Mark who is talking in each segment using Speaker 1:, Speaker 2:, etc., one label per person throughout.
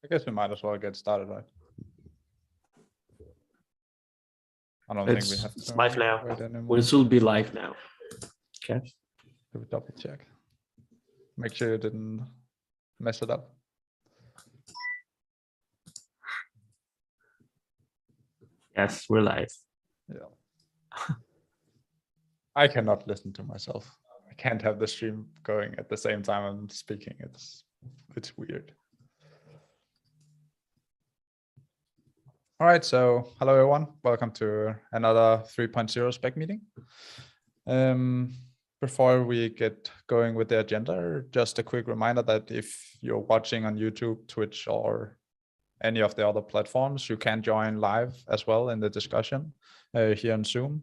Speaker 1: I guess we might as well get started, right? I don't think we have to.
Speaker 2: It's live now.
Speaker 1: Wait anymore.
Speaker 2: Well, it will be live now. Okay.
Speaker 1: Do we double check? Make sure you didn't mess it up.
Speaker 2: Yes, we're live.
Speaker 1: Yeah. I cannot listen to myself. I can't have the stream going at the same time I'm speaking. It's weird. All right, so hello everyone. Welcome to another 3.0 Spec meeting. Before we get going with the agenda, just a quick reminder that if you're watching on YouTube, Twitch, or any of the other platforms, you can join live as well in the discussion here on Zoom.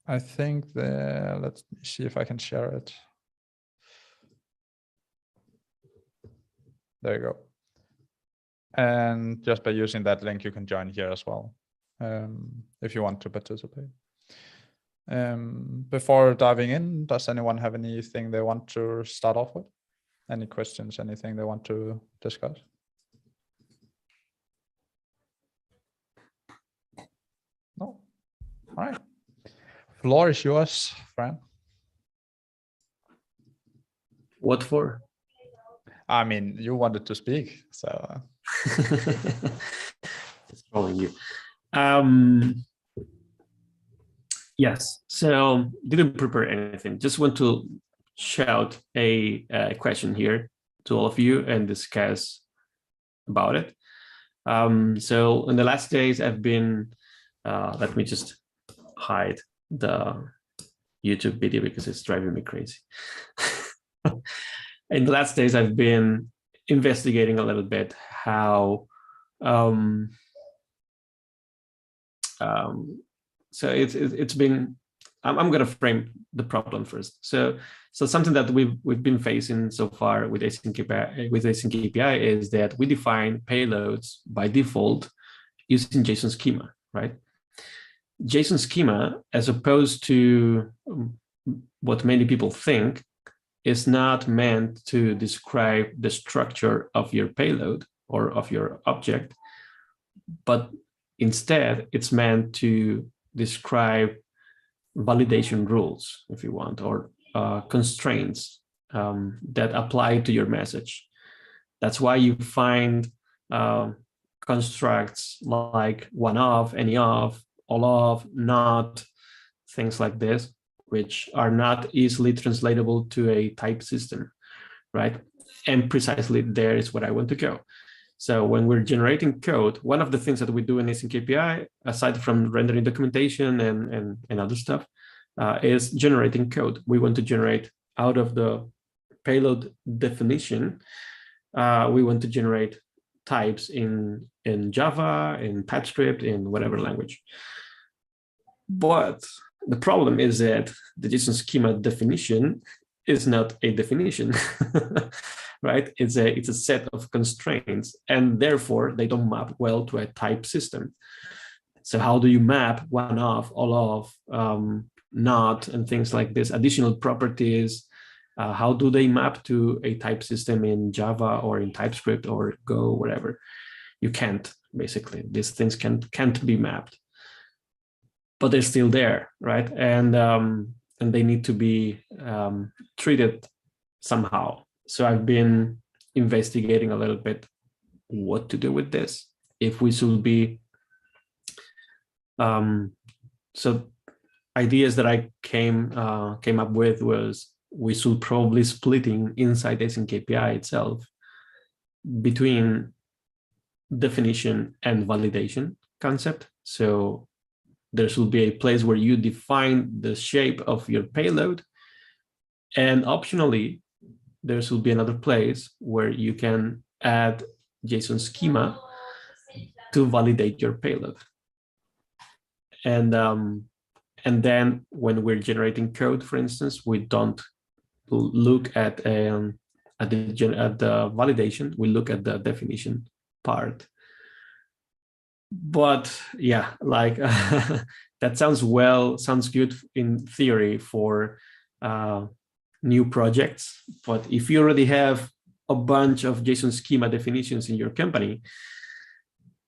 Speaker 1: I think let's see if I can share it. There you go. And just by using that link, you can join here as well, if you want to participate. Before diving in, does anyone have anything they want to start off with? Any questions, anything they want to discuss? No? All right. Floor is yours, Fran.
Speaker 2: What for?
Speaker 1: I mean, you wanted to speak, so.
Speaker 2: It's calling you. Yes, so didn't prepare anything. Just want to shout a question here to all of you and discuss about it. So in the last days, I've been, let me just hide the YouTube video because it's driving me crazy. In the last days, I've been investigating a little bit how so it's been, I'm going to frame the problem first. So something that we've been facing so far with async API is that we define payloads by default using JSON schema, right? JSON schema, as opposed to what many people think, is not meant to describe the structure of your payload or of your object, but instead it's meant to describe validation rules, if you want, or constraints that apply to your message. That's why you find constructs like one of, any of, all of, not, things like this, which are not easily translatable to a type system, right? And precisely there is what I want to go. So when we're generating code, one of the things that we do in async API, aside from rendering documentation and other stuff, is generating code. We want to generate out of the payload definition, we want to generate types in Java, in TypeScript, in whatever language. But the problem is that the JSON schema definition is not a definition, right? It's a set of constraints, and therefore they don't map well to a type system. So how do you map one of, all of, not, and things like this, additional properties? How do they map to a type system in Java or in TypeScript or Go, whatever? You can't, basically. These things can't be mapped, but they're still there, right? And they need to be treated somehow. So I've been investigating a little bit what to do with this. If we should be, so ideas that I came up with was we should probably splitting inside async API itself between definition and validation concept. So there should be a place where you define the shape of your payload, and optionally, there should be another place where you can add JSON schema to validate your payload. And then when we're generating code, for instance, we don't look at the validation, we look at the definition part. But yeah, like that sounds good in theory for new projects. But if you already have a bunch of JSON schema definitions in your company,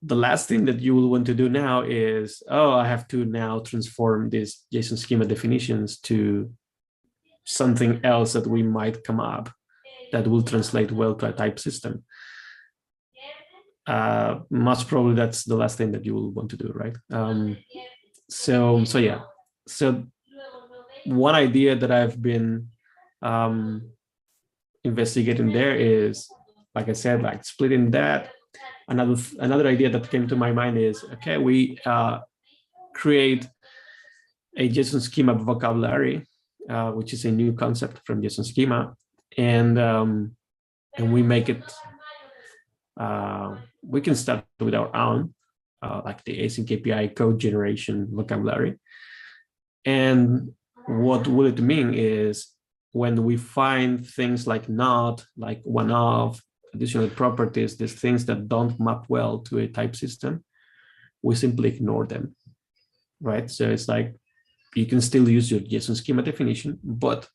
Speaker 2: the last thing that you will want to do now is, oh, I have to now transform these JSON schema definitions to something else that we might come up that will translate well to a type system. Most probably that's the last thing that you will want to do, right? So yeah. So one idea that I've been investigating there is, like I said, like splitting that. Another idea that came to my mind is, okay, we create a JSON schema vocabulary, which is a new concept from JSON schema, and we make it. We can start with our own, like the async API code generation vocabulary. And what will it mean is when we find things like not, like one-off, additional properties, these things that don't map well to a type system, we simply ignore them, right? So it's like you can still use your JSON schema definition, but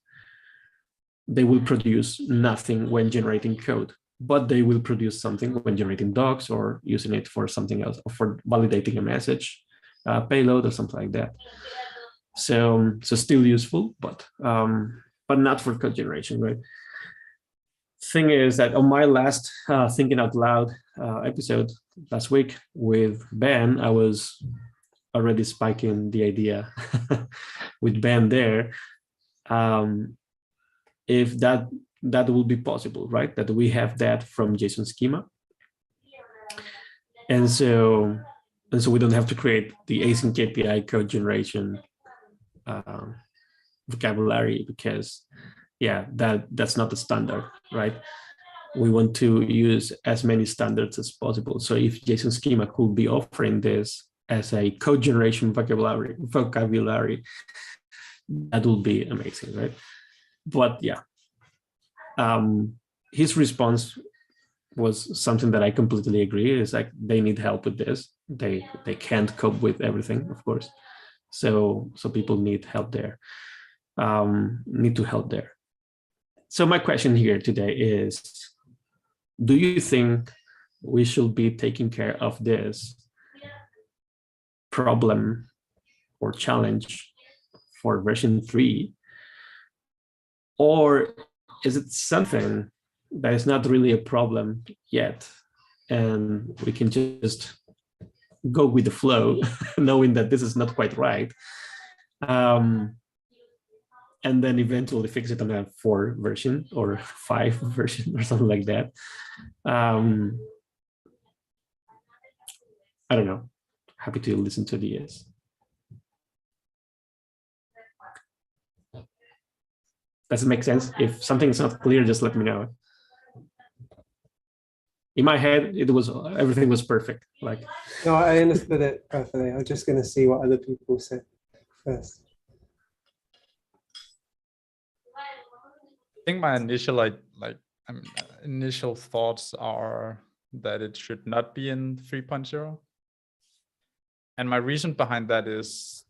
Speaker 2: they will produce nothing when generating code, but they will produce something when generating docs or using it for something else, or for validating a message, payload or something like that. So still useful, but not for code generation, right? Thing is that on my last Thinking Out Loud episode last week with Ben, I was already spiking the idea with Ben there. If that will be possible, right? That we have that from JSON schema. And so we don't have to create the async API code generation vocabulary, because yeah, that's not the standard, right? We want to use as many standards as possible. So if JSON schema could be offering this as a code generation vocabulary, that would be amazing, right? But yeah, his response was something that I completely agree. Is like they need help with this. They can't cope with everything, of course. So people need help there. Need to help there. So my question here today is, do you think we should be taking care of this problem or challenge for version 3? Or is it something that is not really a problem yet, and we can just go with the flow, knowing that this is not quite right, and then eventually fix it on a 4 version or 5 version or something like that? I don't know. Happy to listen to the yes. Does it make sense? If something is not clear, just let me know. In my head, everything was perfect. Like,
Speaker 3: no, I understood it perfectly. I'm just going to see what other people said first.
Speaker 1: I think my initial thoughts are that it should not be in 3.0. And my reason behind that is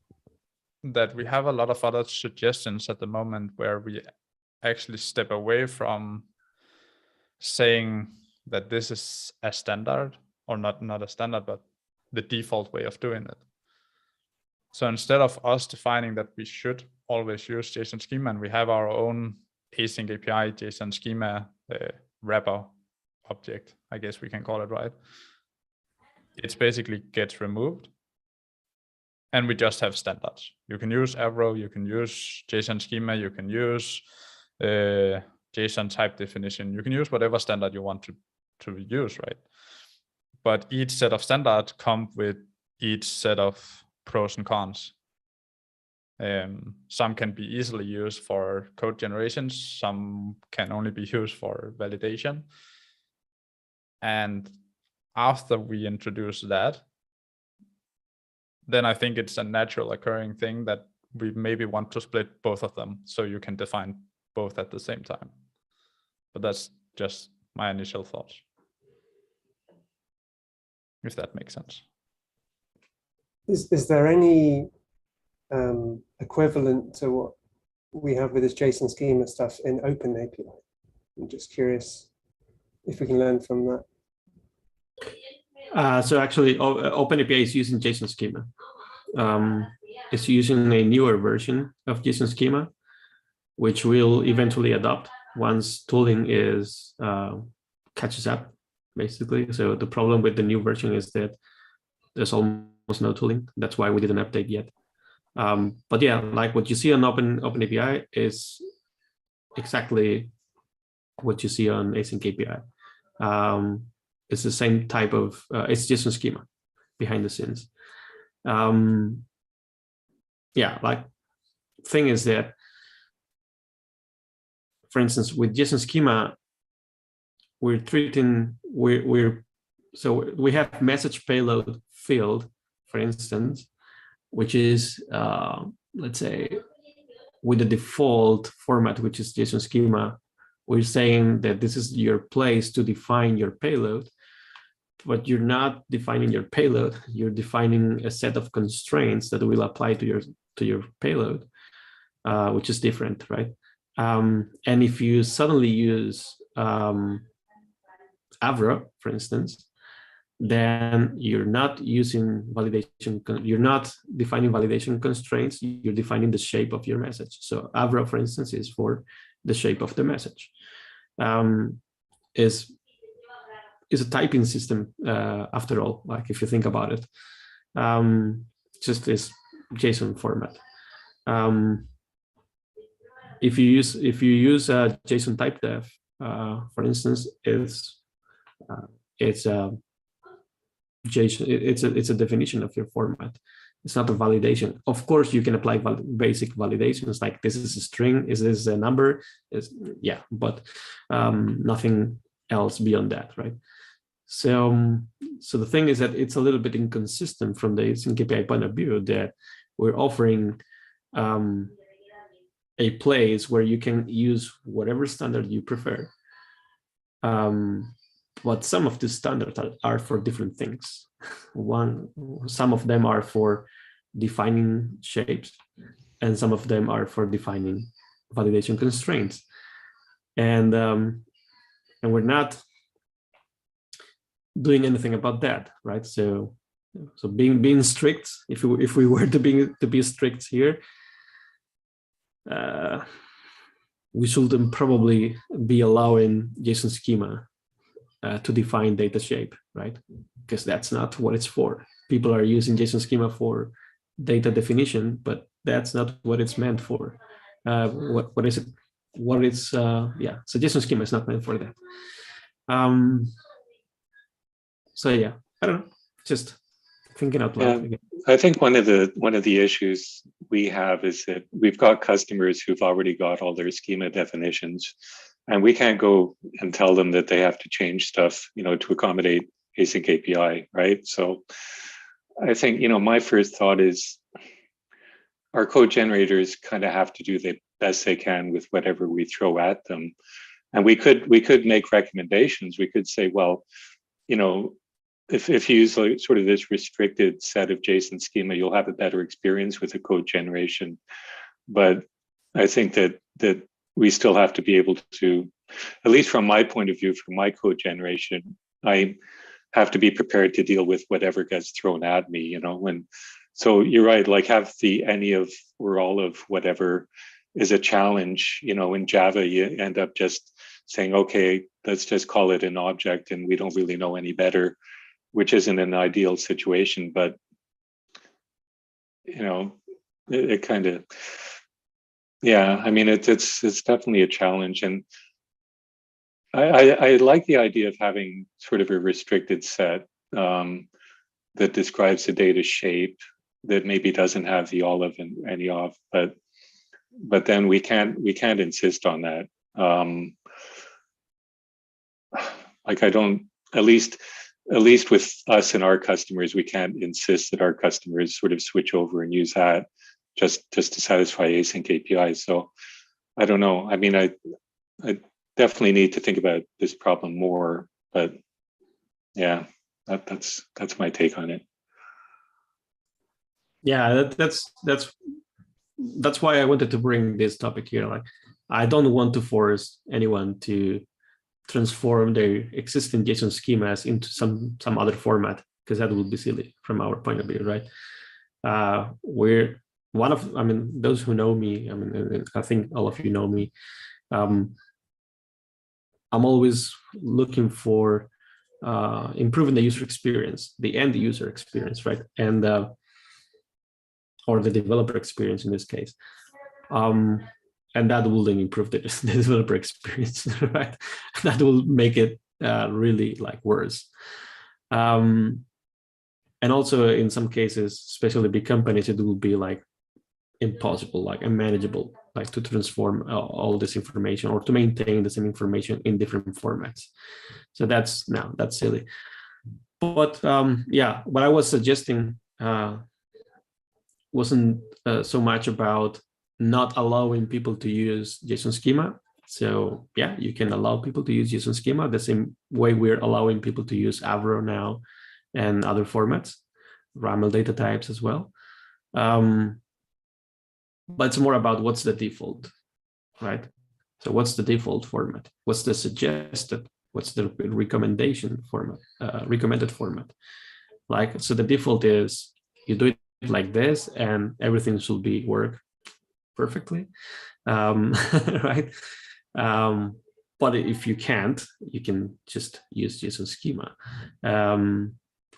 Speaker 1: that we have a lot of other suggestions at the moment where we actually step away from saying that this is a standard, or not a standard, but the default way of doing it. So instead of us defining that we should always use JSON schema, and we have our own async API JSON schema wrapper object, I guess we can call it, right? It basically gets removed, and we just have standards. You can use Avro, you can use JSON schema, you can use JSON type definition, you can use whatever standard you want to use, right? But each set of standards come with each set of pros and cons. Some can be easily used for code generation, some can only be used for validation. And after we introduce that, then I think it's a natural occurring thing that we maybe want to split both of them so you can define both at the same time. But that's just my initial thoughts, if that makes sense.
Speaker 3: Is there any equivalent to what we have with this JSON schema stuff in Open API? I'm just curious if we can learn from that.
Speaker 2: So actually, OpenAPI is using JSON schema. It's using a newer version of JSON schema, which we'll eventually adopt once tooling is catches up, basically. So the problem with the new version is that there's almost no tooling. That's why we didn't update yet. But yeah, like what you see on OpenAPI is exactly what you see on async API. It's the same type of, it's JSON schema behind the scenes. Yeah, like thing is that, for instance, with JSON schema, so we have message payload field, for instance, which is, let's say, with the default format, which is JSON schema, we're saying that this is your place to define your payload, but you're not defining your payload. You're defining a set of constraints that will apply to your payload, which is different, right? And if you suddenly use Avro, for instance, then you're not using validation, you're not defining validation constraints, you're defining the shape of your message. So Avro, for instance, is for the shape of the message. Is a typing system, after all, like if you think about it. Just this JSON format. If you use JSON type def, for instance, it's a JSON. It's a definition of your format. It's not a validation. Of course, you can apply basic validations like this is a string, is this a number? Yeah, but nothing else beyond that, right? So the thing is that it's a little bit inconsistent from the async API point of view that we're offering a place where you can use whatever standard you prefer. But some of the standards are for different things. Some of them are for defining shapes, and some of them are for defining validation constraints. And we're not doing anything about that, right? So being strict, if we were to be strict here, we shouldn't probably be allowing JSON schema to define data shape, right? Because that's not what it's for. People are using JSON schema for data definition, but that's not what it's meant for. What is it? What is yeah? So JSON schema is not meant for that. So yeah, I don't know. Just thinking out loud.
Speaker 4: Yeah, I think one of the issues we have is that we've got customers who've already got all their schema definitions, and we can't go and tell them that they have to change stuff, to accommodate async API, right? So I think, my first thought is our code generators kind of have to do the best they can with whatever we throw at them. And we could make recommendations. We could say, well, if you use sort of this restricted set of JSON schema, you'll have a better experience with the code generation. But I think that we still have to be able to, at least from my point of view, from my code generation, I have to be prepared to deal with whatever gets thrown at me, so you're right, like have the any of or all of whatever is a challenge. In Java, you end up just saying, okay, let's just call it an object and we don't really know any better, which isn't an ideal situation, but it kind of, yeah, I mean, it's definitely a challenge. And I like the idea of having sort of a restricted set that describes the data shape that maybe doesn't have the olive and any of, but then we can't insist on that. Like I don't, at least with us and our customers, we can't insist that our customers sort of switch over and use that just to satisfy async APIs. So I don't know. I mean, I definitely need to think about this problem more, but yeah, that's my take on it.
Speaker 2: Yeah, that's why I wanted to bring this topic here. Like, I don't want to force anyone to transform their existing JSON schemas into some other format, because that would be silly from our point of view, right? We're those who know me, I think all of you know me. I'm always looking for improving the user experience, the end user experience, right? And or the developer experience in this case. And that will then improve the developer experience, right? That will make it really worse. And also in some cases, especially big companies, it will be impossible, unmanageable, to transform all this information or to maintain the same information in different formats. So that's silly. But yeah, what I was suggesting wasn't so much about not allowing people to use JSON schema. So yeah, you can allow people to use JSON schema the same way we're allowing people to use Avro now and other formats, RAML data types as well. But it's more about what's the default, right? So what's the default format? What's the suggested? What's the recommendation format? Recommended format? So the default is you do it like this, and everything should work perfectly, right? But if you can't, you can just use JSON schema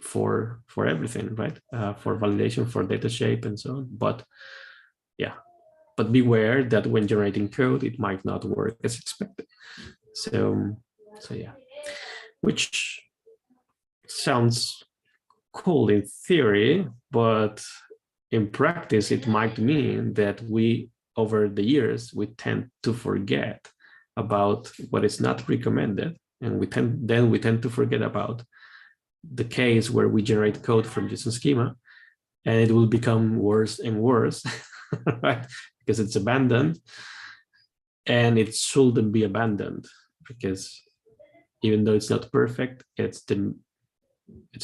Speaker 2: for everything, right? For validation, for data shape, and so on. But yeah, but beware that when generating code, it might not work as expected. So yeah, which sounds cool in theory, but in practice, it might mean that we, over the years, we tend to forget about what is not recommended, and we tend to forget about the case where we generate code from JSON schema, and it will become worse and worse, right? Because it's abandoned, and it shouldn't be abandoned, because even though it's not perfect, it's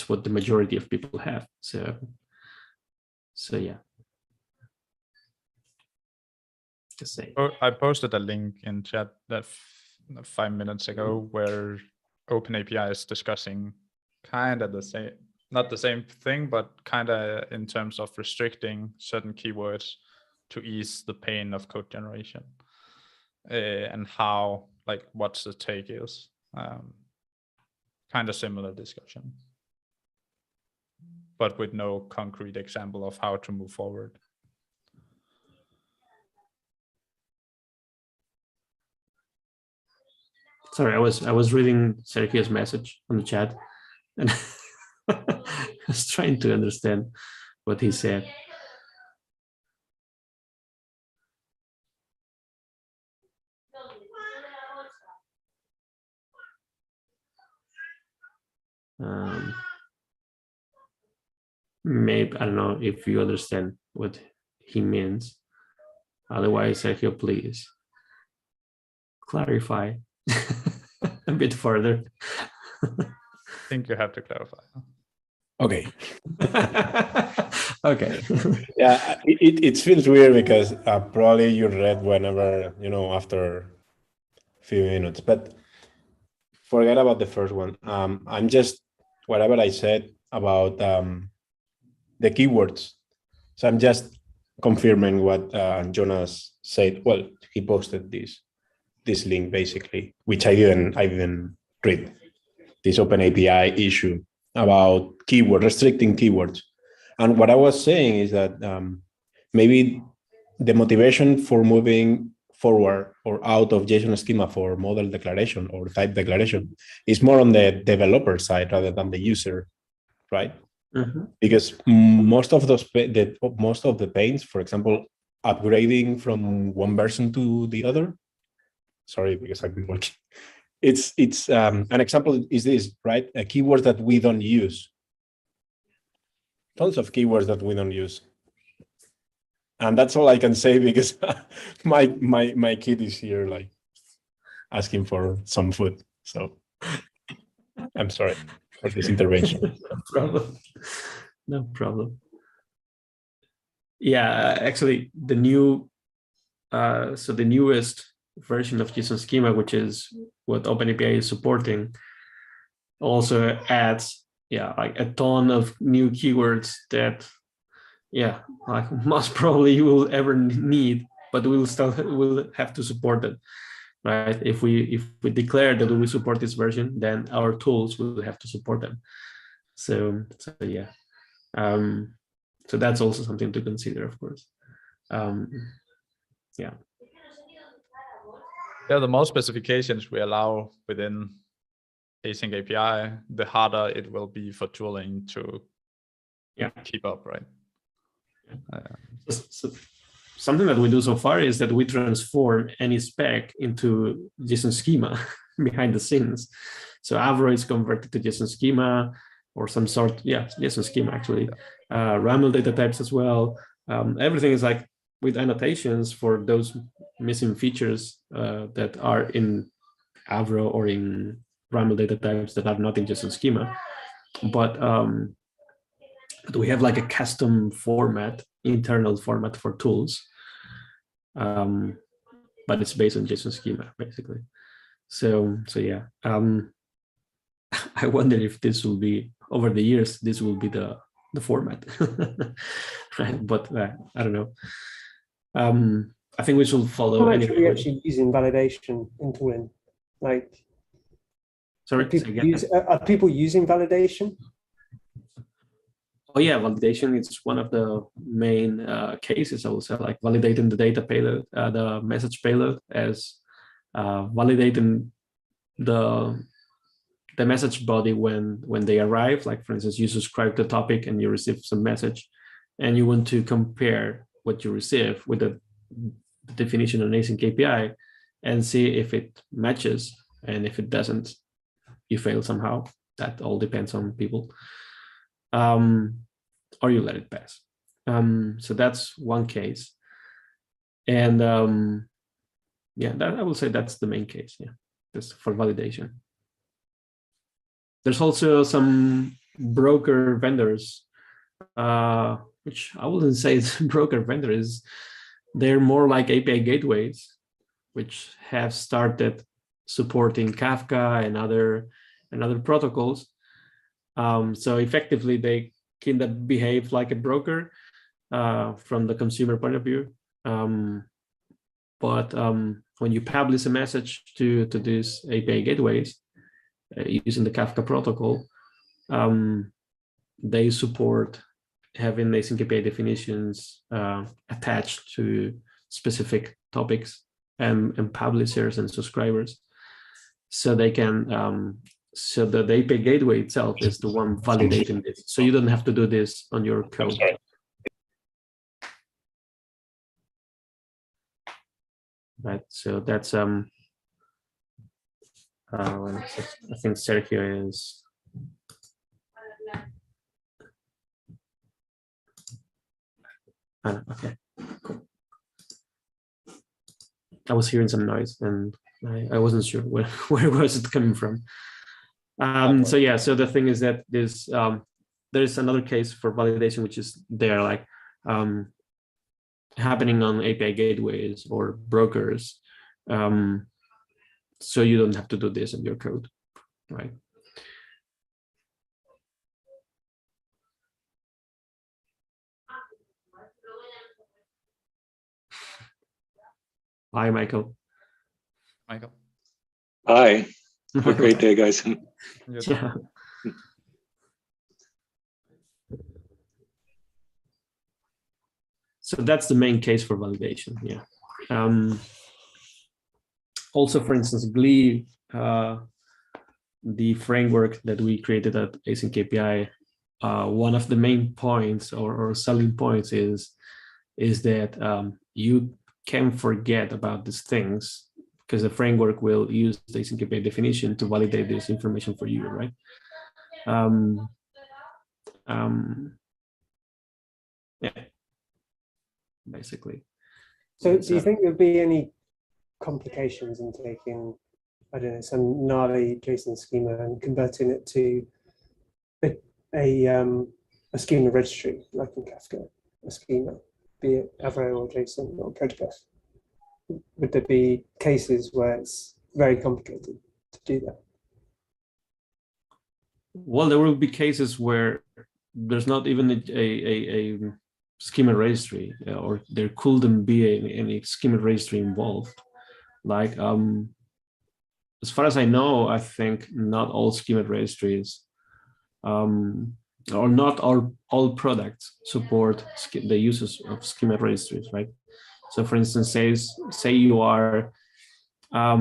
Speaker 2: what the majority of people have. So yeah. Just say.
Speaker 1: I posted a link in chat that 5 minutes ago where OpenAPI is discussing kind of the same, not the same thing, but kind of in terms of restricting certain keywords to ease the pain of code generation, and how, what's the take is. Kind of similar discussion, but with no concrete example of how to move forward.
Speaker 2: Sorry, I was reading Sergio's message on the chat, and I was trying to understand what he said. Maybe, I don't know if you understand what he means. Otherwise, Sergio, please clarify a bit further.
Speaker 1: I think you have to clarify.
Speaker 5: Okay.
Speaker 2: Okay.
Speaker 5: Yeah, it feels weird because probably you read whenever, after a few minutes, but forget about the first one. I'm just, whatever I said about the keywords. So I'm just confirming what Jonas said. Well, he posted this link basically, which I didn't read. This OpenAPI issue about restricting keywords. And what I was saying is that maybe the motivation for moving forward or out of JSON schema for model declaration or type declaration is more on the developer side rather than the user, right? Mm-hmm. Because most of the pains, for example, upgrading from one version to the other. Sorry, because I've been working. It's an example is this, right? A keyword that we don't use. Tons of keywords that we don't use. And that's all I can say because my kid is here asking for some food. So I'm sorry for this intervention.
Speaker 2: No problem. No problem. Yeah, actually the newest version of JSON schema, which is what OpenAPI is supporting, also adds like a ton of new keywords that like most probably you will ever need, but we'll have to support it, right? If we declare that we support this version, then our tools will have to support them. So yeah, so that's also something to consider, of course. Yeah,
Speaker 1: the more specifications we allow within async API, the harder it will be for tooling to keep up, right?
Speaker 2: So something that we do so far is that we transform any spec into JSON schema behind the scenes. So Avro is converted to JSON schema or some sort, JSON schema actually. RAML data types as well. Everything is like with annotations for those missing features that are in Avro or in RAML data types that are not in JSON schema. But we have like a custom format, internal format for tools, but it's based on JSON schema basically. So yeah, I wonder if this will be over the years. This will be the format, right? But I don't know. I think we should follow.
Speaker 3: How much are we actually using validation in tooling? Like,
Speaker 2: sorry,
Speaker 3: are people using validation?
Speaker 2: Oh yeah, validation is one of the main cases. I would say, like validating the data payload, the message payload, as validating the message body when they arrive. Like for instance, you subscribe to a topic and you receive some message, and you want to compare what you receive with the definition on async API, and see if it matches, and if it doesn't, you fail somehow. That all depends on people. Or you let it pass. So that's one case. And that I will say that's the main case, just for validation. There's also some broker vendors, which I wouldn't say it's broker vendors. They're more like API gateways, which have started supporting Kafka and other protocols. So effectively, they kind of behave like a broker from the consumer point of view. But when you publish a message to these API gateways using the Kafka protocol, they support having async API definitions attached to specific topics and publishers and subscribers, so they can. So the API gateway itself is the one validating this. So you don't have to do this on your code. Right. So that's I think Sergio is. Okay. Cool. I was hearing some noise and I wasn't sure where was it coming from. So yeah, so the thing is that there's another case for validation, which is they're like happening on API gateways or brokers. So you don't have to do this in your code, right? Hi, Michael.
Speaker 1: Michael.
Speaker 4: Hi. Have a great day, guys.
Speaker 2: Yeah. So that's the main case for validation. Yeah. Also, for instance, Glee, the framework that we created at Async API, one of the main points or selling points is that you can forget about these things because the framework will use the Async API definition to validate this information for you, right? Yeah, basically.
Speaker 3: So do you think there'd be any complications in taking, I don't know, some gnarly JSON schema and converting it to a schema registry, like in Kafka, a schema, be it Avro or JSON or Protobuf? would there be cases where it's very complicated to do that?
Speaker 2: Well, there will be cases where there's not even a schema registry, or there couldn't be any schema registry involved. Like, as far as I know, I think not all schema registries, or not all products support the uses of schema registries, right? So, for instance, say you are, I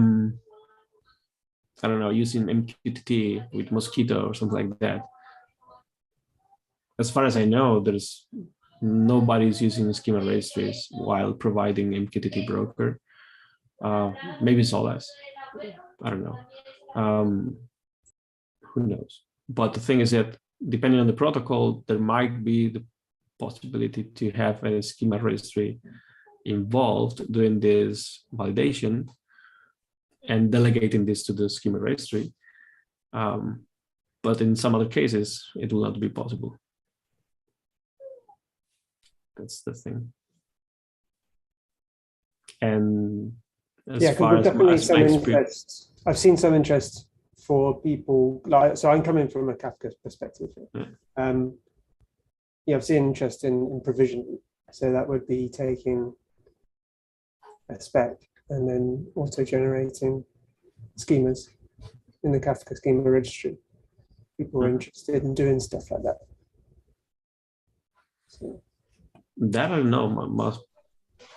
Speaker 2: don't know, using MQTT with Mosquito or something like that. As far as I know, there's nobody's using schema registries while providing MQTT broker. Maybe Solaz, I don't know. Who knows? But the thing is that depending on the protocol, there might be the possibility to have a schema registry involved doing this validation and delegating this to the schema registry. But in some other cases, it will not be possible. That's the thing. And as far as
Speaker 3: definitely some
Speaker 2: experience,
Speaker 3: interest. I've seen some interest for people, like, so I'm coming from a Kafka perspective. I've seen interest in provisioning. So that would be taking a spec and then auto-generating schemas in the Kafka schema registry. People are interested in doing stuff like that. So.
Speaker 2: That I don't know.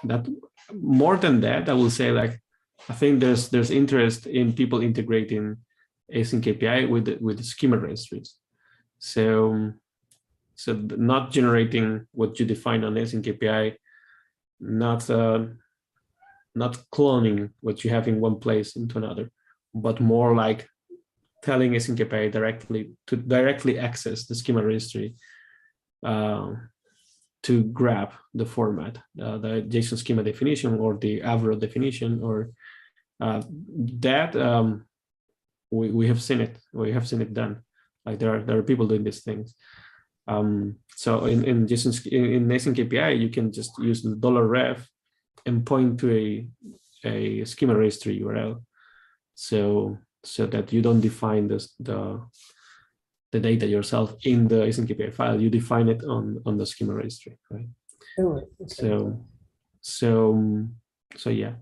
Speaker 2: That more than that, I will say, like, I think there's interest in people integrating async API with the schema registries. So not generating what you define on async API, not cloning what you have in one place into another, but more like telling async API directly access the schema registry to grab the format, the JSON schema definition or the Avro definition, or that we have seen it. We have seen it done. Like there are people doing these things. So in JSON in async API, you can just use the $ref and point to a schema registry URL, so that you don't define the data yourself in the async API file. You define it on the schema registry, right?
Speaker 3: Oh, okay.
Speaker 2: So yeah.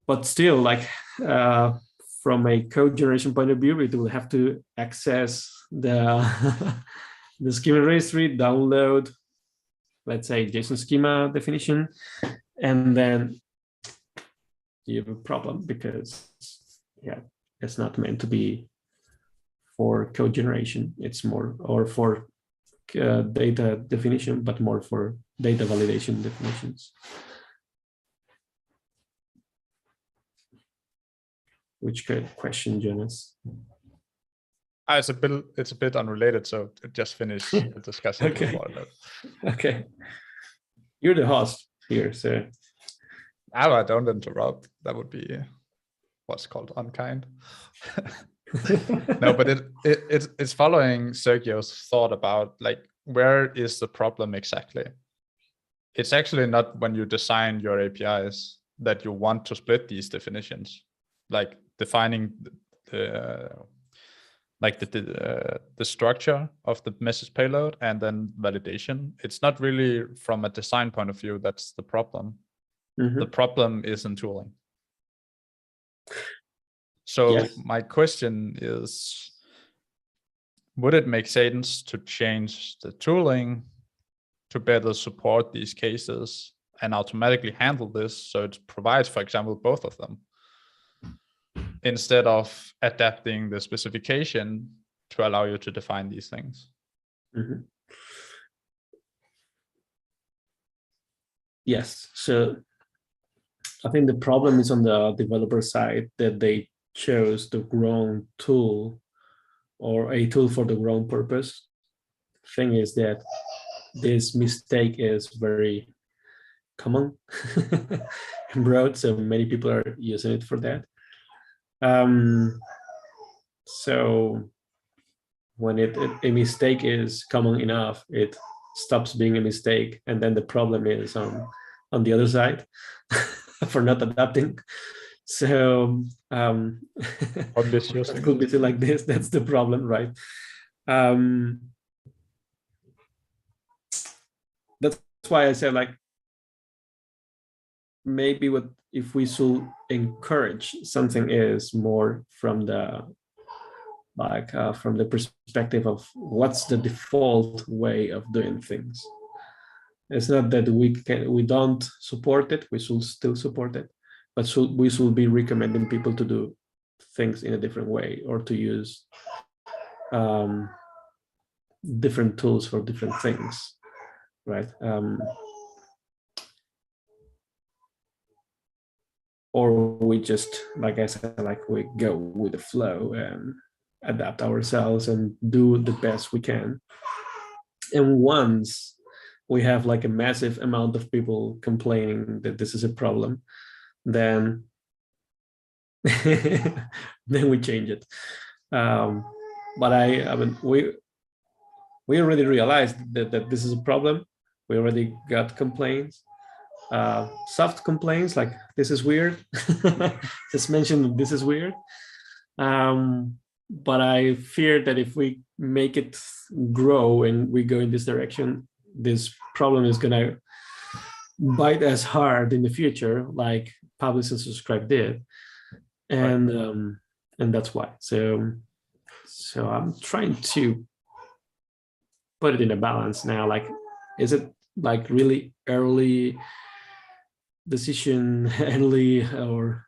Speaker 2: But still, like, from a code generation point of view, it will have to access the the schema registry, download, let's say, JSON schema definition, and then you have a problem because, yeah, it's not meant to be for code generation. It's more, or for data definition, but more for data validation definitions. Which question, Jonas?
Speaker 1: It's a bit unrelated, so just finish the discussion.
Speaker 2: Okay. Okay. You're the host here, so.
Speaker 1: I don't interrupt. That would be what's called unkind. No, but it's following Sergio's thought about, like, where is the problem exactly? It's actually not when you design your APIs that you want to split these definitions, like defining the structure of the message payload and then validation. It's not really from a design point of view that's the problem. Mm-hmm. The problem is in tooling. So yes. My question is, would it make sense to change the tooling to better support these cases and automatically handle this, so it provides, for example, both of them, instead of adapting the specification to allow you to define these things?
Speaker 2: Mm-hmm. Yes, so I think the problem is on the developer side, that they chose the wrong tool, or a tool for the wrong purpose. Thing is that this mistake is very common and broad, so many people are using it for that. So when a mistake is common enough, it stops being a mistake, and then the problem is on the other side for not adapting. So
Speaker 1: Ambitious.
Speaker 2: could be like this. That's the problem, right? That's why I said, like, maybe what if we should encourage something is more from the from the perspective of what's the default way of doing things. It's not that we don't support it, we should still support it, but we should be recommending people to do things in a different way, or to use different tools for different things, right? Or we just, like I said, like we go with the flow and adapt ourselves and do the best we can. And once we have like a massive amount of people complaining that this is a problem, then then we change it. But I mean, we already realized that this is a problem. We already got complaints, soft complaints like this is weird. Just mentioned this is weird. But I fear that if we make it grow and we go in this direction, this problem is gonna bite us hard in the future, like Publish and Subscribe did, and that's why. So I'm trying to put it in a balance now. Like, is it like really early decision, early, or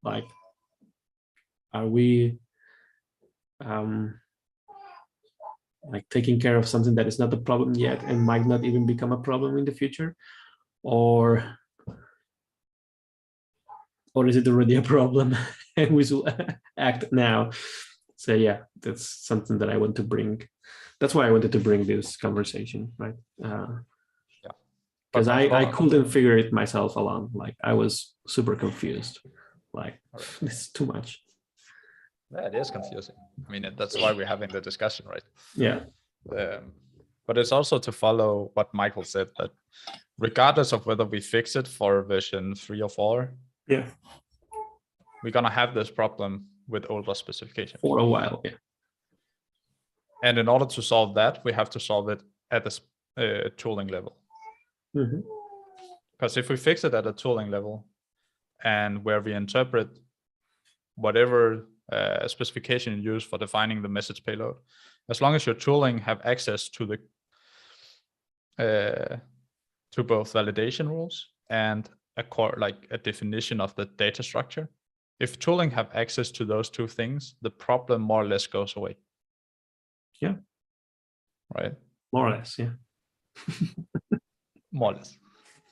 Speaker 2: like, are we like taking care of something that is not a problem yet and might not even become a problem in the future, or is it already a problem and we should act now? So yeah, that's something that I want to bring. That's why I wanted to bring this conversation, right? Because I couldn't figure it myself alone. Like, I was super confused. Like, this is too much.
Speaker 1: Yeah, it is confusing. I mean, that's why we're having the discussion, right?
Speaker 2: Yeah.
Speaker 1: But it's also to follow what Michael said, that regardless of whether we fix it for version 3 or 4,
Speaker 2: yeah,
Speaker 1: we're gonna have this problem with older specifications
Speaker 2: for a while. Yeah.
Speaker 1: And in order to solve that, we have to solve it at the tooling level. Because if we fix it at a tooling level, and where we interpret whatever specification you use for defining the message payload, as long as your tooling have access to the to both validation rules and a definition of the data structure, if tooling have access to those two things, the problem more or less goes away.
Speaker 2: Yeah.
Speaker 1: Right.
Speaker 2: More or less. Yeah.
Speaker 1: More or less.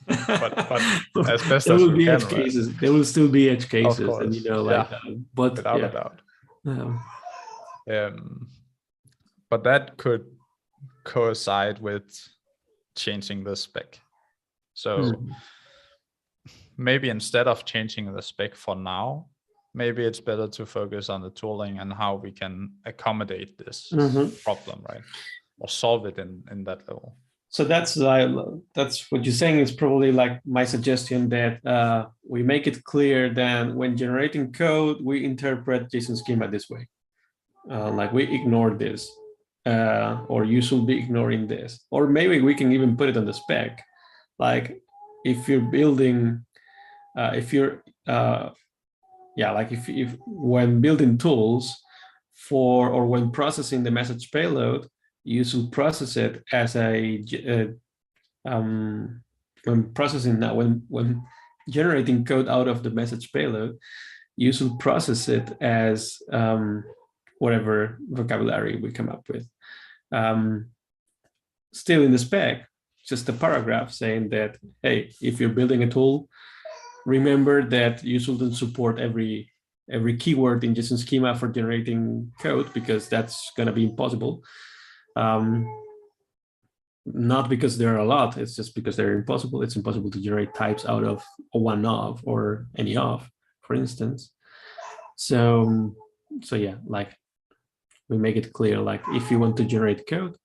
Speaker 1: But as best
Speaker 2: there
Speaker 1: as
Speaker 2: will
Speaker 1: we
Speaker 2: be
Speaker 1: can,
Speaker 2: edge
Speaker 1: right?
Speaker 2: cases. There will still be edge cases, and like, but
Speaker 1: without
Speaker 2: yeah.
Speaker 1: a doubt.
Speaker 2: Yeah.
Speaker 1: But that could coincide with changing the spec. So maybe instead of changing the spec for now, maybe it's better to focus on the tooling and how we can accommodate this problem, right? Or solve it in that level.
Speaker 2: So that's what you're saying is probably like my suggestion, that we make it clear that when generating code, we interpret JSON schema this way. Like, we ignore this, or you should be ignoring this. Or maybe we can even put it on the spec. Like, if you're building, if when building tools for, or when processing the message payload, you should process it as when generating code out of the message payload, you should process it as whatever vocabulary we come up with. Still in the spec, just a paragraph saying that, hey, if you're building a tool, remember that you shouldn't support every keyword in JSON schema for generating code, because that's going to be impossible. Not because there are a lot, it's just because they're impossible. It's impossible to generate types out of a one of or any of, for instance. So yeah, like, we make it clear, like, if you want to generate code,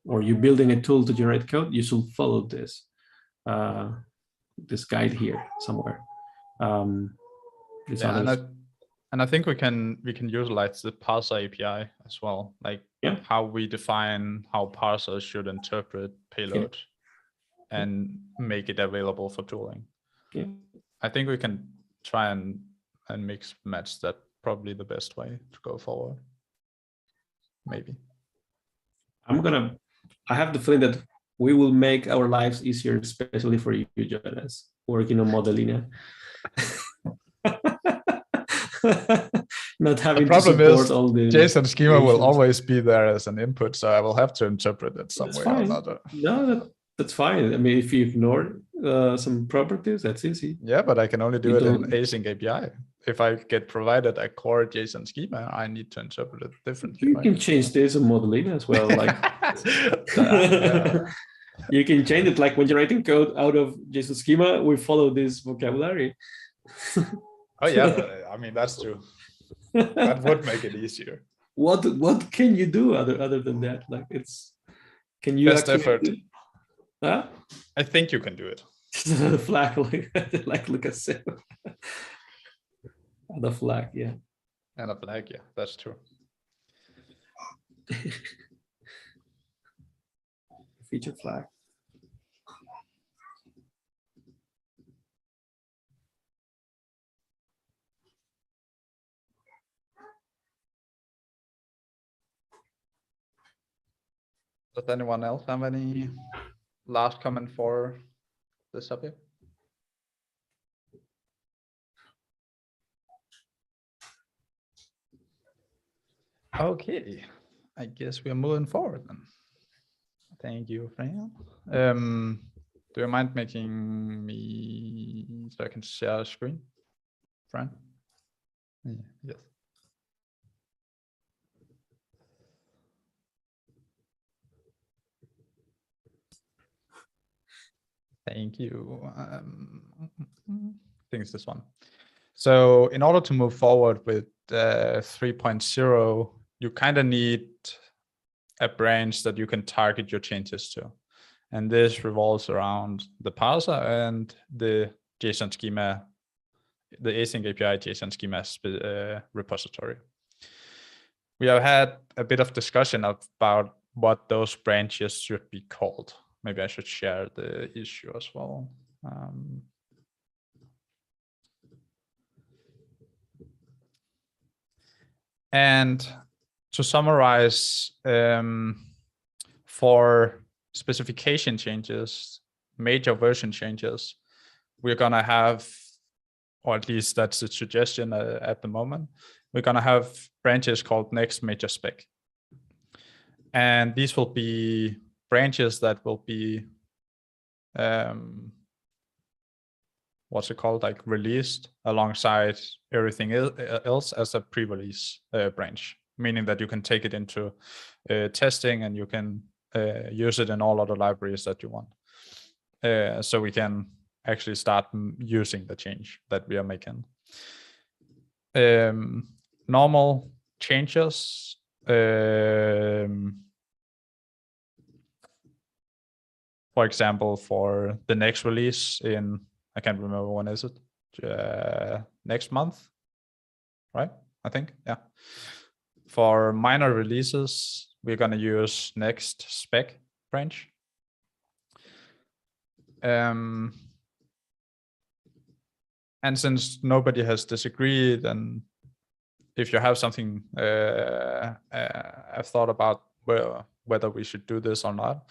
Speaker 2: or you're building a tool to generate code, you should follow this. this guide here somewhere.
Speaker 1: Yeah, and I think we can utilize the parser API as well, like how we define how parsers should interpret payload and make it available for tooling.
Speaker 2: Yeah,
Speaker 1: I think we can try and mix match that, probably the best way to go forward. Maybe.
Speaker 2: I have the feeling that we will make our lives easier, especially for you, Jonas, working on Modelina. Not having to support all the
Speaker 1: JSON schema will always be there as an input, so I will have to interpret it some way or another.
Speaker 2: No, that's fine. I mean, if you ignore some properties, that's easy.
Speaker 1: Yeah, but I can only do it in async API. If I get provided a core JSON schema, I need to interpret it differently.
Speaker 2: You can change this in Modelina as well. Like you can change it. Like when you're writing code out of JSON schema, we follow this vocabulary.
Speaker 1: Oh yeah, I mean that's true. That would make it easier.
Speaker 2: What can you do other than that? Like can you
Speaker 1: best effort?
Speaker 2: Huh?
Speaker 1: I think you can do it.
Speaker 2: The flag, like Lucas said. The flag, yeah.
Speaker 1: And a flag, yeah, that's true.
Speaker 2: Feature flag.
Speaker 1: Does anyone else have any last comment for this subject? Okay, I guess we are moving forward then. Thank you, Fran. Do you mind making me so I can share a screen, Fran? Yeah, yes. Thank you. I think it's this one. So in order to move forward with 3.0, you kind of need a branch that you can target your changes to. And this revolves around the parser and the JSON schema, the async API JSON schema repository. We have had a bit of discussion about what those branches should be called. Maybe I should share the issue as well. And to summarize, for specification changes, major version changes, we're going to have, or at least that's the suggestion at the moment, we're going to have branches called next major spec. And these will be branches that will be, what's it called, like released alongside everything else as a pre-release branch, meaning that you can take it into testing and you can use it in all other libraries that you want. So we can actually start using the change that we are making. Normal changes, for example, for the next release in, I can't remember when is it, next month, right? I think, yeah. For minor releases, we're going to use next spec branch. And since nobody has disagreed, and if you have something I've thought about whether we should do this or not,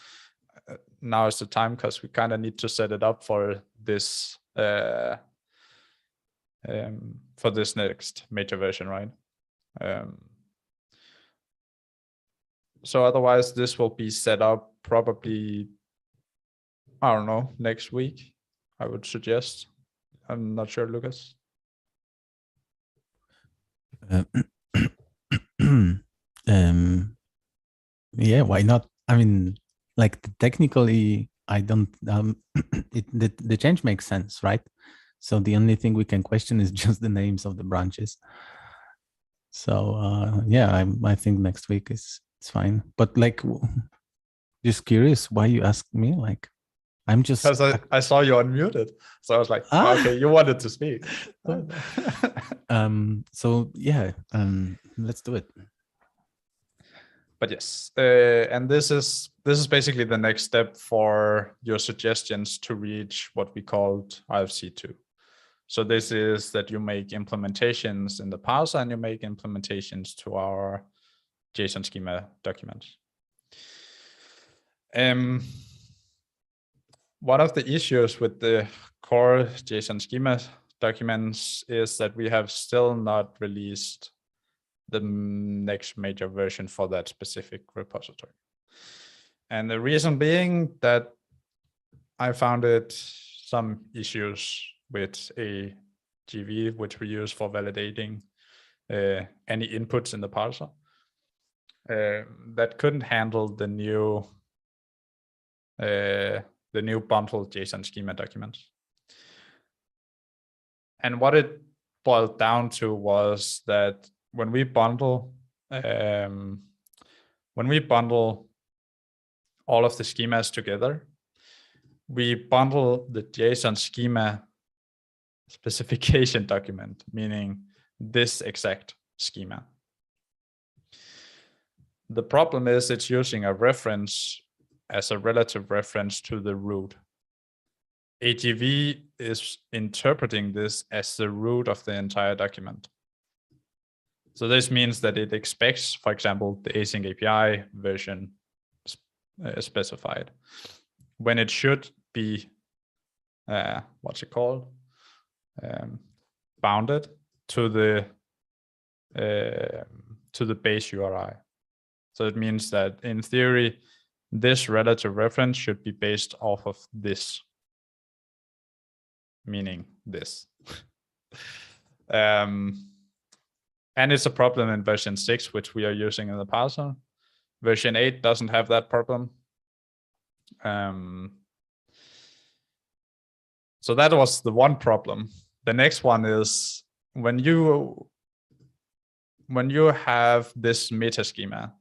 Speaker 1: now is the time, because we kind of need to set it up for this next major version, right? So otherwise this will be set up probably, I don't know, next week, I would suggest. I'm not sure, Lucas.
Speaker 6: Yeah, why not? I mean, like technically, I don't. The change makes sense, right? So the only thing we can question is just the names of the branches. So yeah, I think next week it's fine. But like, just curious, why you ask me? Like, I'm just
Speaker 1: because I saw you unmuted, so I was like,
Speaker 6: Ah.
Speaker 1: okay, you wanted to speak.
Speaker 6: So yeah, let's do it.
Speaker 1: But yes, and this is basically the next step for your suggestions to reach what we called IFC2. So this is that you make implementations in the parser and you make implementations to our JSON schema documents. One of the issues with the core JSON schema documents is that we have still not released the next major version for that specific repository. And the reason being that I found it some issues with a GV, which we use for validating any inputs in the parser, that couldn't handle the new bundled JSON schema documents. And what it boiled down to was that when we bundle all of the schemas together, we bundle the JSON schema specification document, meaning this exact schema. The problem is it's using a reference as a relative reference to the root. AGV is interpreting this as the root of the entire document. So this means that it expects, for example, the async API version specified, when it should be, bounded to the base URI. So it means that in theory, this relative reference should be based off of this, meaning this. And it's a problem in version 6, which we are using in the parser. Version 8 doesn't have that problem. So that was the one problem. The next one is when you have this meta schema,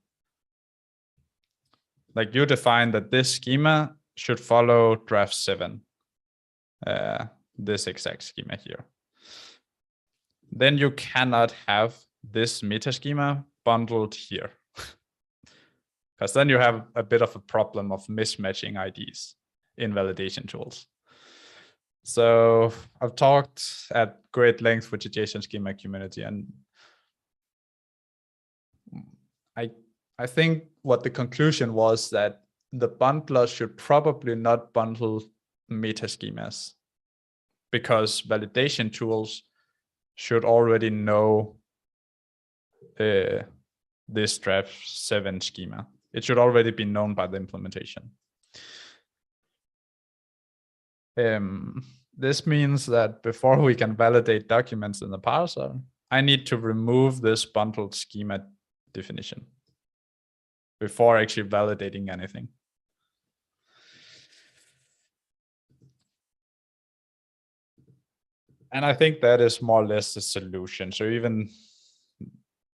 Speaker 1: like you define that this schema should follow draft 7, this exact schema here. Then you cannot have this meta schema bundled here, because then you have a bit of a problem of mismatching IDs in validation tools. So I've talked at great length with the JSON schema community, and I think what the conclusion was that the bundler should probably not bundle meta schemas, because validation tools should already know this draft 7 schema. It should already be known by the implementation. This means that before we can validate documents in the parser, I need to remove this bundled schema definition before actually validating anything. And I think that is more or less the solution. So even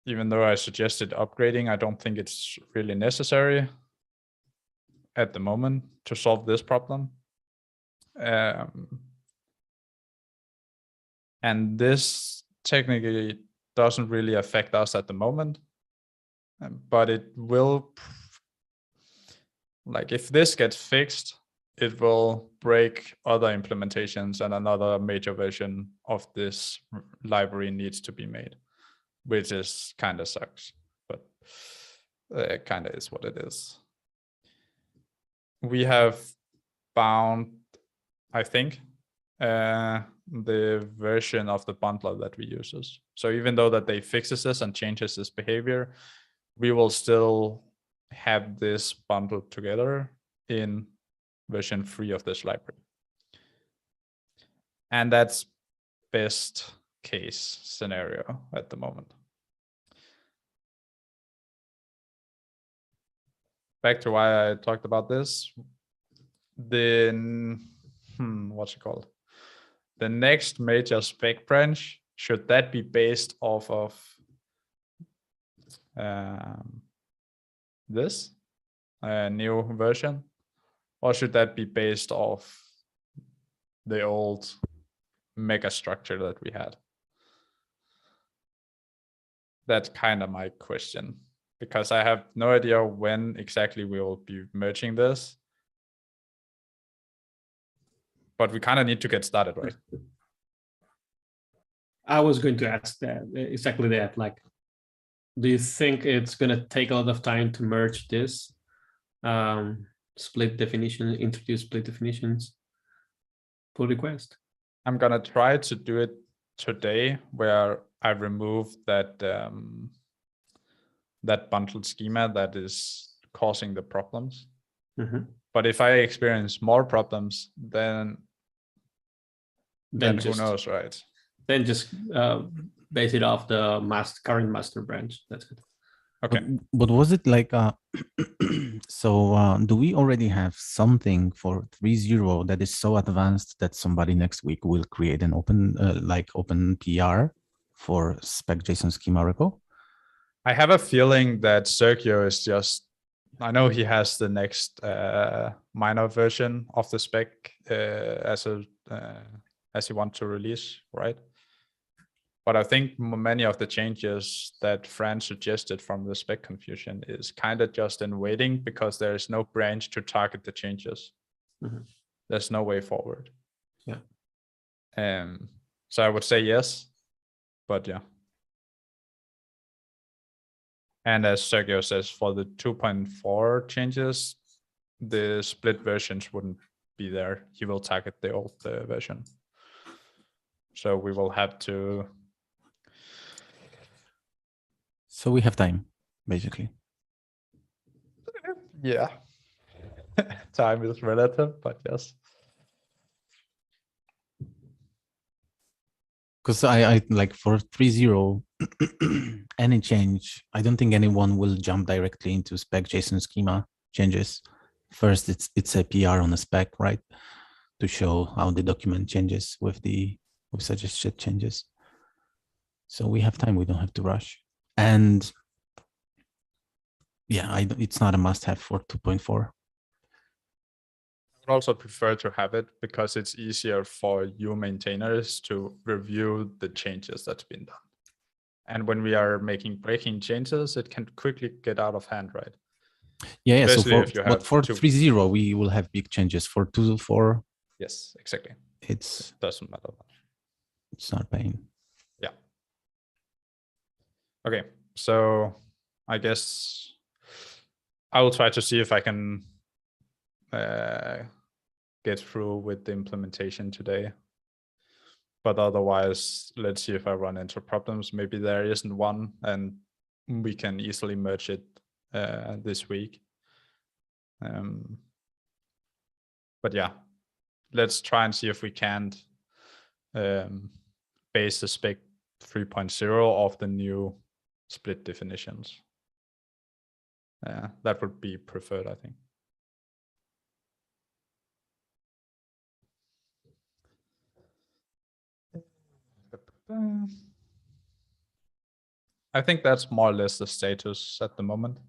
Speaker 1: though I suggested upgrading, I don't think it's really necessary at the moment to solve this problem. And this technically doesn't really affect us at the moment, but it will, like if this gets fixed, it will break other implementations and another major version of this library needs to be made, which is kind of sucks, but it kind of is what it is. We have found, I think, the version of the bundler that we use. So even though that they fixes this and changes this behavior, we will still have this bundled together in version 3 of this library. And that's best case scenario at the moment. Back to why I talked about this. Then, what's it called? The next major spec branch, should that be based off of this new version? Or should that be based off the old mega structure that we had? That's kind of my question, because I have no idea when exactly we will be merging this. But we kind of need to get started, right?
Speaker 2: I was going to ask that exactly that. Like, do you think it's going to take a lot of time to merge this split definition, introduce split definitions, pull request?
Speaker 1: I'm gonna try to do it today, where I remove that that bundled schema that is causing the problems.
Speaker 2: Mhm.
Speaker 1: But if I experience more problems, then who
Speaker 2: just
Speaker 1: knows, right?
Speaker 2: Then just base it off the current master branch. That's good.
Speaker 1: Okay.
Speaker 6: But was it like so do we already have something for 3.0 that is so advanced that somebody next week will create an open open PR for spec JSON schema repo?
Speaker 1: I have a feeling that Sergio is just, I know he has the next minor version of the spec as he wants to release, right? But I think many of the changes that Fran suggested from the spec confusion is kind of just in waiting, because there is no branch to target the changes.
Speaker 2: Mhm.
Speaker 1: There's no way forward.
Speaker 2: Yeah.
Speaker 1: So I would say yes, but yeah. And as Sergio says, for the 2.4 changes, the split versions wouldn't be there. He will target the old version. So we will have to.
Speaker 6: So we have time, basically.
Speaker 1: Yeah. Time is relative, but yes.
Speaker 6: Because I like for 3.0, any change, I don't think anyone will jump directly into spec JSON schema changes. First, it's a PR on a spec, right? To show how the document changes with suggested changes. So we have time, we don't have to rush. And yeah, it's not a must-have for 2.4.
Speaker 1: I would also prefer to have it, because it's easier for you maintainers to review the changes that's been done. And when we are making breaking changes, it can quickly get out of hand, right?
Speaker 6: Yeah, so
Speaker 1: but
Speaker 6: for 3.0, we will have big changes. For 2.4,
Speaker 1: yes, exactly.
Speaker 6: It
Speaker 1: doesn't matter much.
Speaker 6: It's not pain.
Speaker 1: Yeah. Okay, so I guess I will try to see if I can get through with the implementation today. But otherwise, let's see if I run into problems. Maybe there isn't one, and we can easily merge it this week. But yeah, let's try and see if we can't base the spec 3.0 off the new split definitions. That would be preferred, I think. I think that's more or less the status at the moment.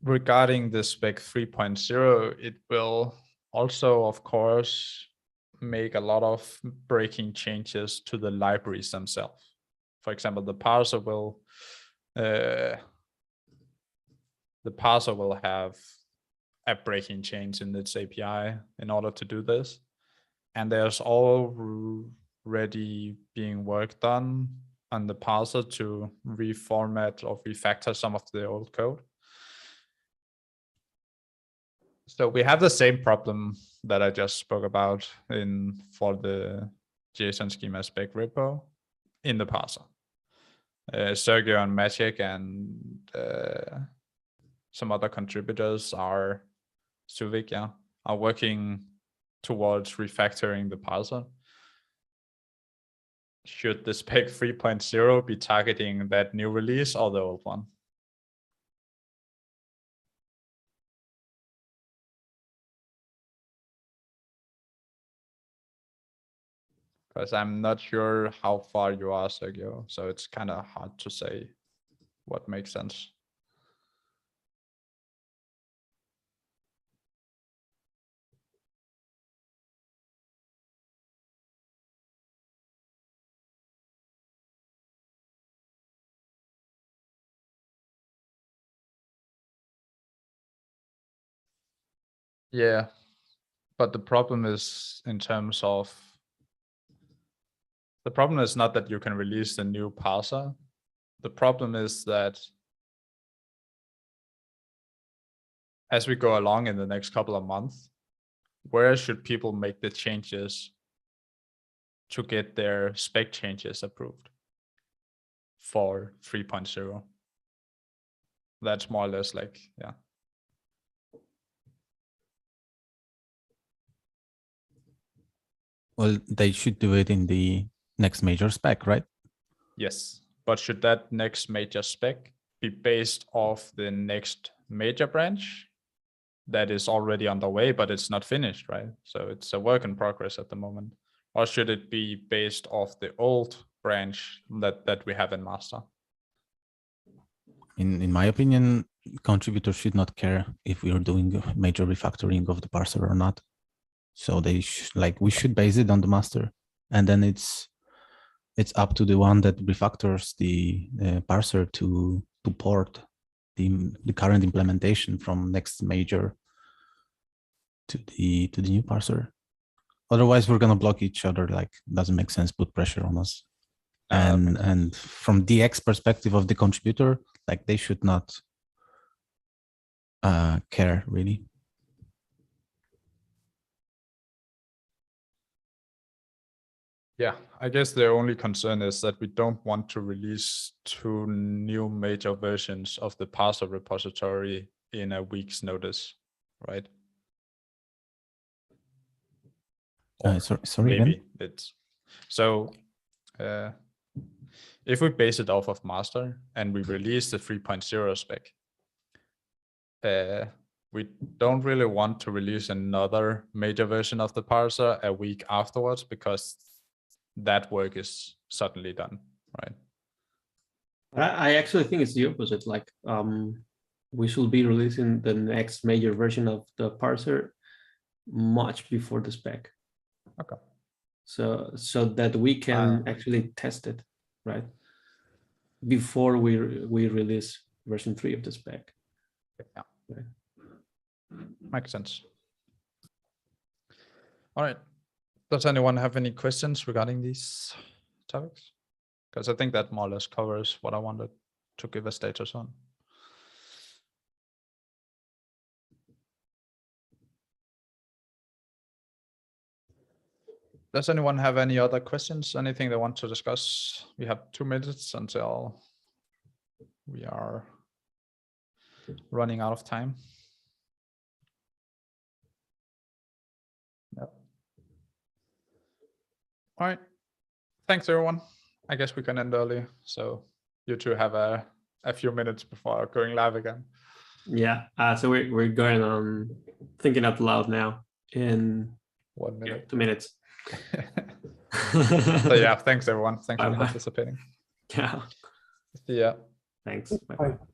Speaker 1: Regarding the spec 3.0, it will also, of course, make a lot of breaking changes to the libraries themselves. For example, the parser will have a breaking change in its API in order to do this. And there's already being work done on the parser to reformat or refactor some of the old code. So we have the same problem that I just spoke about for the JSON schema spec repo in the parser. Sergio and Magic and some other contributors are working towards refactoring the parser. Should the spec 3.0 be targeting that new release or the old one? Because I'm not sure how far you are, Sergio. So it's kind of hard to say what makes sense. Yeah, but the problem is in terms of, the problem is not that you can release the new parser. The problem is that as we go along in the next couple of months, where should people make the changes to get their spec changes approved for 3.0? That's more or less like, yeah.
Speaker 6: Well, they should do it in the next major spec, right?
Speaker 1: Yes, but should that next major spec be based off the next major branch that is already underway, but it's not finished, right? So it's a work in progress at the moment. Or should it be based off the old branch that we have in master?
Speaker 6: In my opinion, contributors should not care if we are doing a major refactoring of the parser or not. So they we should base it on the master, and then it's up to the one that refactors the parser to port the current implementation from next major to the new parser. Otherwise, we're gonna block each other. Like, doesn't make sense. Put pressure on us. And from DX perspective of the contributor, like, they should not care really.
Speaker 1: Yeah, I guess the only concern is that we don't want to release 2 new major versions of the parser repository in a week's notice, right?
Speaker 6: Sorry
Speaker 1: maybe
Speaker 6: again?
Speaker 1: it's so. If we base it off of master and we release the 3.0 spec, we don't really want to release another major version of the parser a week afterwards, because that work is suddenly done, right?
Speaker 2: I actually think it's the opposite. Like, we should be releasing the next major version of the parser much before the spec.
Speaker 1: Okay.
Speaker 2: So that we can actually test it, right? Before we release version 3 of the spec.
Speaker 1: Yeah.
Speaker 2: Right.
Speaker 1: Makes sense. All right. Does anyone have any questions regarding these topics? Because I think that more or less covers what I wanted to give a status on. Does anyone have any other questions? Anything they want to discuss? We have 2 minutes until we are running out of time. Yep. All right. Thanks, everyone. I guess we can end early, so you two have a few minutes before going live again.
Speaker 2: Yeah. So we're going on thinking out loud now in
Speaker 1: 1 minute.
Speaker 2: 2 minutes.
Speaker 1: So yeah, thanks everyone. Thanks for
Speaker 2: Bye-bye.
Speaker 1: participating.
Speaker 2: Yeah.
Speaker 1: Yeah.
Speaker 2: Thanks. Bye.
Speaker 3: Bye.